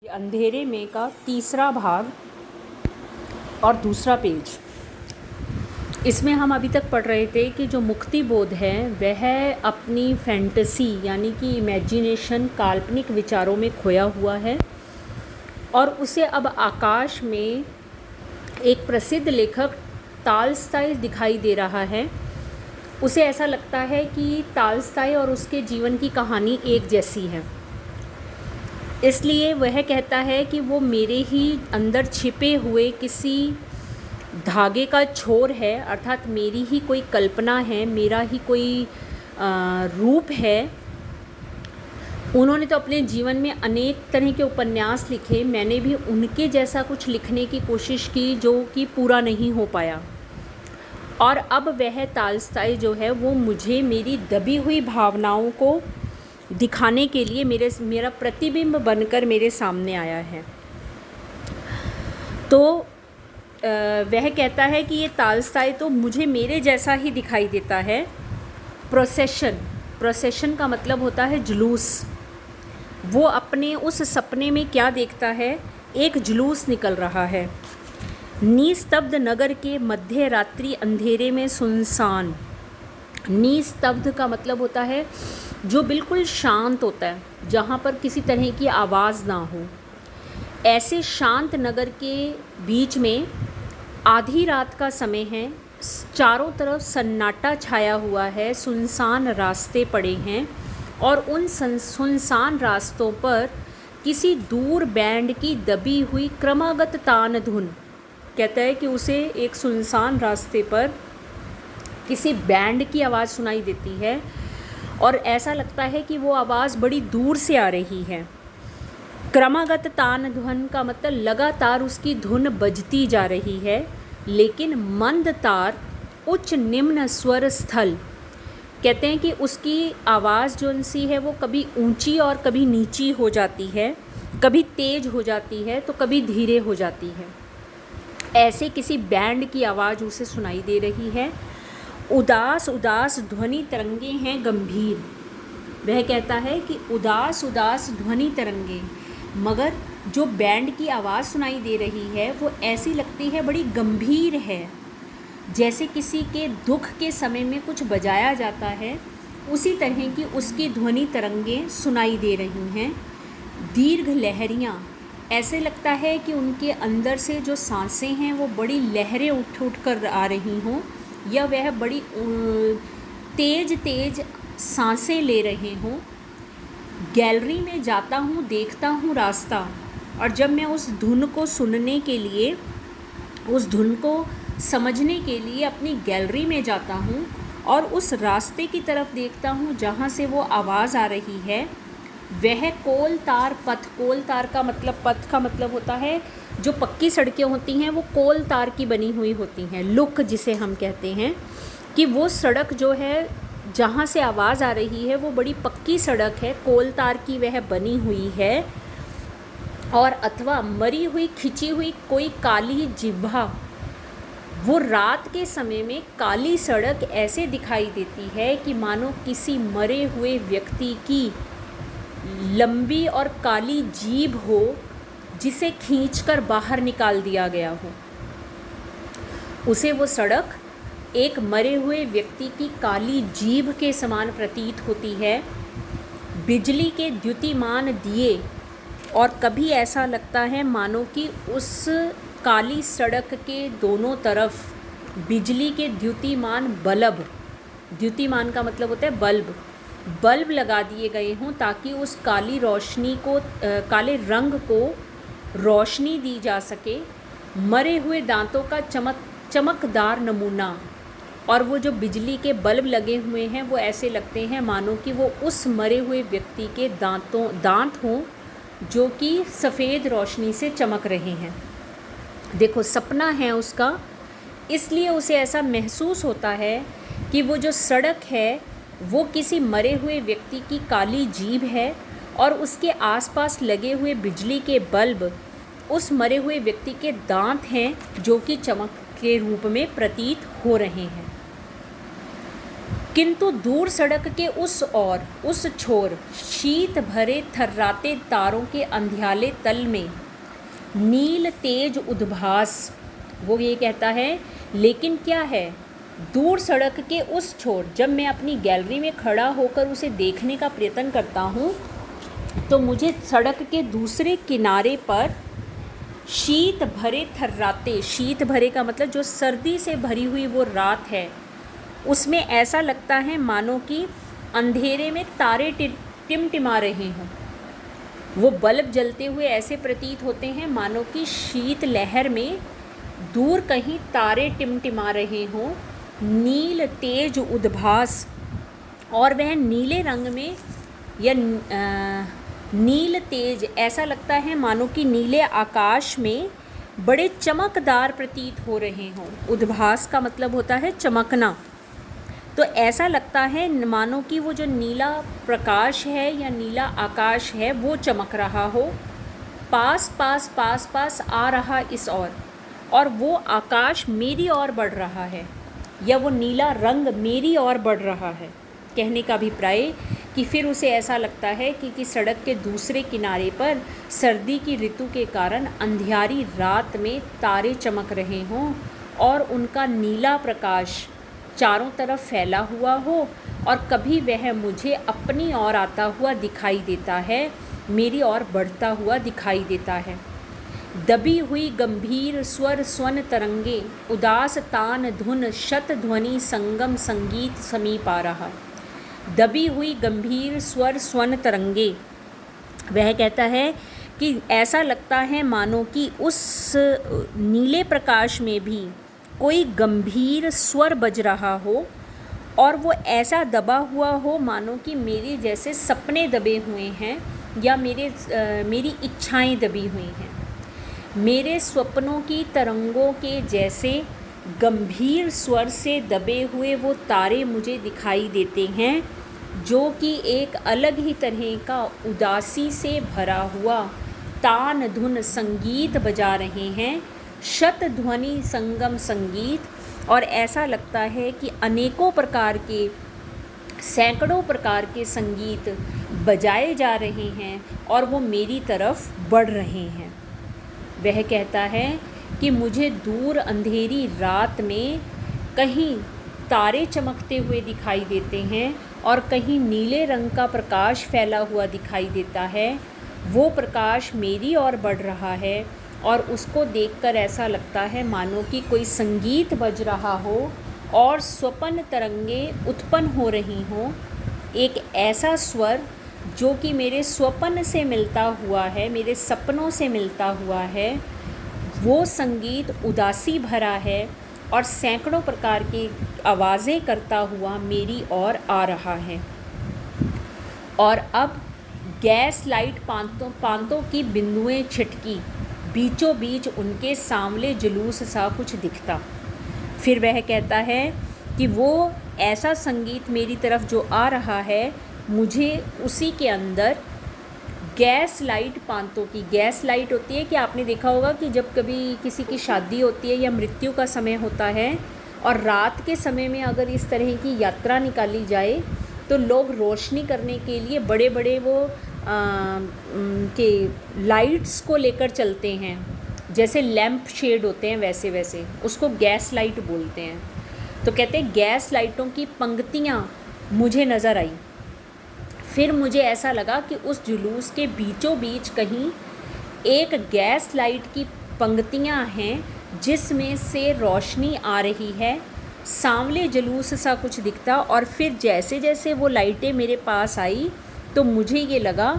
ये अंधेरे में का तीसरा भाग और दूसरा पेज। इसमें हम अभी तक पढ़ रहे थे कि जो मुक्ति बोध है वह अपनी फैंटेसी यानी कि इमेजिनेशन, काल्पनिक विचारों में खोया हुआ है और उसे अब आकाश में एक प्रसिद्ध लेखक टॉल्स्टॉय दिखाई दे रहा है। उसे ऐसा लगता है कि टॉल्स्टॉय और उसके जीवन की कहानी एक जैसी है, इसलिए वह कहता है कि वो मेरे ही अंदर छिपे हुए किसी धागे का छोर है, अर्थात मेरी ही कोई कल्पना है, मेरा ही कोई रूप है। उन्होंने तो अपने जीवन में अनेक तरह के उपन्यास लिखे, मैंने भी उनके जैसा कुछ लिखने की कोशिश की जो कि पूरा नहीं हो पाया। और अब वह टॉल्स्टॉय जो है वो मुझे मेरी दबी हुई भावनाओं को दिखाने के लिए मेरा प्रतिबिंब बनकर मेरे सामने आया है। तो वह कहता है कि ये टॉल्स्टॉय तो मुझे मेरे जैसा ही दिखाई देता है। प्रोसेशन का मतलब होता है जुलूस। वो अपने उस सपने में क्या देखता है, एक जुलूस निकल रहा है। निस्तब्ध नगर के मध्य रात्रि अंधेरे में सुनसान। निस्तब्ध का मतलब होता है जो बिल्कुल शांत होता है, जहाँ पर किसी तरह की आवाज़ ना हो। ऐसे शांत नगर के बीच में आधी रात का समय है, चारों तरफ सन्नाटा छाया हुआ है, सुनसान रास्ते पड़े हैं और उन सुनसान रास्तों पर किसी दूर बैंड की दबी हुई क्रमागत तान धुन। कहता है कि उसे एक सुनसान रास्ते पर किसी बैंड की आवाज़ सुनाई देती है और ऐसा लगता है कि वो आवाज़ बड़ी दूर से आ रही है। क्रमागत तान ध्वन का मतलब लगातार उसकी धुन बजती जा रही है, लेकिन मंद तार, उच्च निम्न स्वर स्थल। कहते हैं कि उसकी आवाज़ जो सी है वो कभी ऊंची और कभी नीची हो जाती है, कभी तेज हो जाती है तो कभी धीरे हो जाती है। ऐसे किसी बैंड की आवाज़ उसे सुनाई दे रही है। उदास उदास ध्वनि तरंगे हैं गंभीर। वह कहता है कि उदास उदास ध्वनि तरंगे, मगर जो बैंड की आवाज़ सुनाई दे रही है वो ऐसी लगती है बड़ी गंभीर है, जैसे किसी के दुख के समय में कुछ बजाया जाता है, उसी तरह की उसकी ध्वनि तरंगें सुनाई दे रही हैं। दीर्घ लहरियाँ, ऐसे लगता है कि उनके अंदर से जो सांसें हैं वो बड़ी लहरें उठ उठ कर आ रही हों, या वह बड़ी तेज तेज सांसें ले रहे हों। गैलरी में जाता हूँ, देखता हूँ रास्ता, और जब मैं उस धुन को सुनने के लिए, उस धुन को समझने के लिए अपनी गैलरी में जाता हूँ और उस रास्ते की तरफ देखता हूँ जहाँ से वो आवाज़ आ रही है, वह कोलतार पथ। कोलतार का मतलब, पथ का मतलब होता है जो पक्की सड़कें होती हैं वो कोल तार की बनी हुई होती हैं, लुक जिसे हम कहते हैं, कि वो सड़क जो है जहाँ से आवाज़ आ रही है वो बड़ी पक्की सड़क है, कोल तार की वह बनी हुई है। और अथवा मरी हुई खिंची हुई कोई काली जिह्वा। वो रात के समय में काली सड़क ऐसे दिखाई देती है कि मानो किसी मरे हुए व्यक्ति की लंबी और काली जीभ हो जिसे खींचकर बाहर निकाल दिया गया हो। उसे वो सड़क एक मरे हुए व्यक्ति की काली जीभ के समान प्रतीत होती है। बिजली के द्युतिमान दिए, और कभी ऐसा लगता है मानो कि उस काली सड़क के दोनों तरफ बिजली के द्युतिमान बल्ब, द्युतिमान का मतलब होता है बल्ब, बल्ब लगा दिए गए हों ताकि उस काली रोशनी को, काले रंग को रोशनी दी जा सके। मरे हुए दांतों का चमकदार नमूना, और वो जो बिजली के बल्ब लगे हुए हैं वो ऐसे लगते हैं मानो कि वो उस मरे हुए व्यक्ति के दांत हों जो कि सफ़ेद रोशनी से चमक रहे हैं। देखो, सपना है उसका, इसलिए उसे ऐसा महसूस होता है कि वो जो सड़क है वो किसी मरे हुए व्यक्ति की काली जीभ है और उसके आसपास लगे हुए बिजली के बल्ब उस मरे हुए व्यक्ति के दांत हैं जो कि चमक के रूप में प्रतीत हो रहे हैं। किंतु दूर सड़क के उस ओर, उस छोर, शीत भरे थर्राते तारों के अंधियाले तल में नील तेज उद्भास। वो ये कहता है, लेकिन क्या है, दूर सड़क के उस छोर, जब मैं अपनी गैलरी में खड़ा होकर उसे देखने का प्रयत्न करता हूँ तो मुझे सड़क के दूसरे किनारे पर शीत भरे थर्राते, शीत भरे का मतलब जो सर्दी से भरी हुई वो रात है, उसमें ऐसा लगता है मानो कि अंधेरे में तारे टिमटिमा रहे हों। वो बल्ब जलते हुए ऐसे प्रतीत होते हैं मानो कि शीत लहर में दूर कहीं तारे टिमटिमा रहे हों। नील तेज उद्भास, और वह नीले रंग में या नील तेज, ऐसा लगता है मानो कि नीले आकाश में बड़े चमकदार प्रतीत हो रहे हों। उद्भास का मतलब होता है चमकना। तो ऐसा लगता है मानो कि वो जो नीला प्रकाश है या नीला आकाश है वो चमक रहा हो, पास पास पास पास आ रहा इस ओर, और वो आकाश मेरी ओर बढ़ रहा है, या वो नीला रंग मेरी ओर बढ़ रहा है। कहने का अभिप्राय कि फिर उसे ऐसा लगता है कि सड़क के दूसरे किनारे पर सर्दी की ऋतु के कारण अंधियारी रात में तारे चमक रहे हों और उनका नीला प्रकाश चारों तरफ फैला हुआ हो, और कभी वह मुझे अपनी ओर आता हुआ दिखाई देता है, मेरी ओर बढ़ता हुआ दिखाई देता है। दबी हुई गंभीर स्वर स्वन तरंगे, उदास तान धुन शत ध्वनि संगम संगीत समीप आ रहा। दबी हुई गंभीर स्वर स्वन तरंगे, वह कहता है कि ऐसा लगता है मानो कि उस नीले प्रकाश में भी कोई गंभीर स्वर बज रहा हो, और वो ऐसा दबा हुआ हो मानो कि मेरे जैसे सपने दबे हुए हैं या मेरी इच्छाएं दबी हुई हैं। मेरे स्वप्नों की तरंगों के जैसे गंभीर स्वर से दबे हुए वो तारे मुझे दिखाई देते हैं, जो कि एक अलग ही तरह का उदासी से भरा हुआ तान धुन संगीत बजा रहे हैं, शत ध्वनि संगम संगीत। और ऐसा लगता है कि अनेकों प्रकार के, सैकड़ों प्रकार के संगीत बजाए जा रहे हैं और वो मेरी तरफ बढ़ रहे हैं। वह कहता है कि मुझे दूर अंधेरी रात में कहीं तारे चमकते हुए दिखाई देते हैं और कहीं नीले रंग का प्रकाश फैला हुआ दिखाई देता है। वो प्रकाश मेरी ओर बढ़ रहा है और उसको देखकर ऐसा लगता है मानो कि कोई संगीत बज रहा हो और स्वप्न तरंगे उत्पन्न हो रही हों। एक ऐसा स्वर जो कि मेरे स्वप्न से मिलता हुआ है, मेरे सपनों से मिलता हुआ है। वो संगीत उदासी भरा है और सैकड़ों प्रकार की आवाज़ें करता हुआ मेरी ओर आ रहा है। और अब गैस लाइट पांतों की बिंदुएं छिटकी, बीचों बीच उनके सांवले जुलूस सा कुछ दिखता। फिर वह कहता है कि वो ऐसा संगीत मेरी तरफ जो आ रहा है, मुझे उसी के अंदर गैस लाइट पांतों की, गैस लाइट होती है कि आपने देखा होगा कि जब कभी किसी की शादी होती है या मृत्यु का समय होता है और रात के समय में अगर इस तरह की यात्रा निकाली जाए तो लोग रोशनी करने के लिए बड़े बड़े वो के लाइट्स को लेकर चलते हैं, जैसे लैंप शेड होते हैं वैसे वैसे, उसको गैस लाइट बोलते हैं। तो कहते हैं गैस लाइटों की पंक्तियाँ मुझे नज़र आई। फिर मुझे ऐसा लगा कि उस जुलूस के बीचों बीच कहीं एक गैस लाइट की पंक्तियाँ हैं जिसमें से रोशनी आ रही है, सांवले जुलूस सा कुछ दिखता। और फिर जैसे जैसे वो लाइटें मेरे पास आई तो मुझे ये लगा,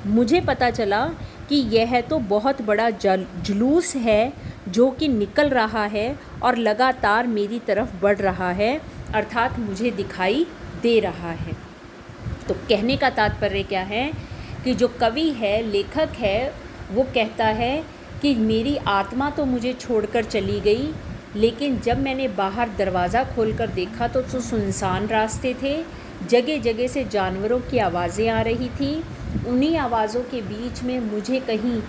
मुझे पता चला कि यह तो बहुत बड़ा जुलूस है जो कि निकल रहा है और लगातार मेरी तरफ बढ़ रहा है, अर्थात मुझे दिखाई दे रहा है। तो कहने का तात्पर्य क्या है कि जो कवि है, लेखक है, वो कहता है कि मेरी आत्मा तो मुझे छोड़कर चली गई, लेकिन जब मैंने बाहर दरवाज़ा खोलकर देखा तो सुनसान रास्ते थे, जगह जगह से जानवरों की आवाज़ें आ रही थी। उन्हीं आवाज़ों के बीच में मुझे कहीं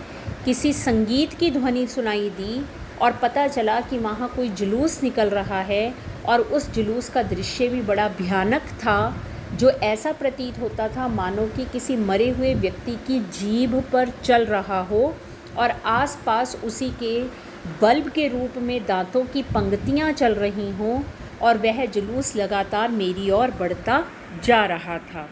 किसी संगीत की ध्वनि सुनाई दी और पता चला कि वहाँ कोई जुलूस निकल रहा है और उस जुलूस का दृश्य भी बड़ा भयानक था, जो ऐसा प्रतीत होता था मानो कि किसी मरे हुए व्यक्ति की जीभ पर चल रहा हो और आसपास उसी के बल्ब के रूप में दांतों की पंक्तियां चल रही हों, और वह जुलूस लगातार मेरी ओर बढ़ता जा रहा था।